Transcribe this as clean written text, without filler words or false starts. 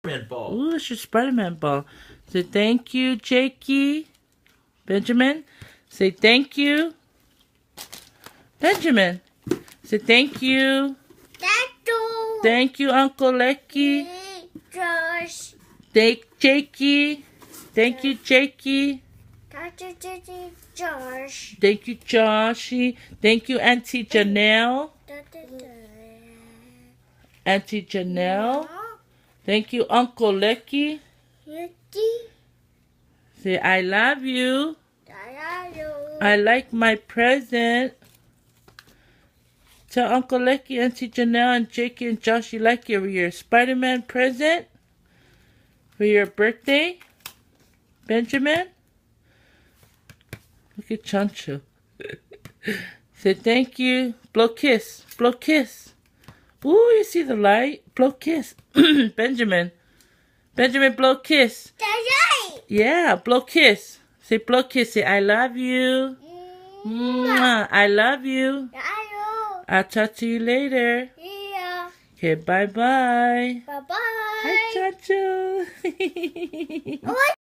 Spider-Man ball. Ooh, it's your Spider-Man ball. Say thank you, Jakey. Benjamin. Say thank you. Benjamin. Say thank you. Thank you, Uncle Lecky. Josh. Thank Jakey. Thank you, Jakey. Josh. Thank you, Joshy. Thank you, Auntie Janelle. Auntie Janelle. Thank you, Uncle Lecky. Say, I love you. I like my present. Tell Uncle Lecky, Auntie Janelle, and Jakey and Josh you like your Spider-Man present for your birthday. Benjamin. Look at Chancho. Say thank you. Blow kiss. Blow kiss. Ooh, you see the light? Blow kiss. Benjamin. Benjamin, blow kiss. Yeah, blow kiss. Say blow kiss. Say I love you. Mwah. I love you. I'll talk to you later. Okay, bye-bye. Bye-bye. Hi, Chancho.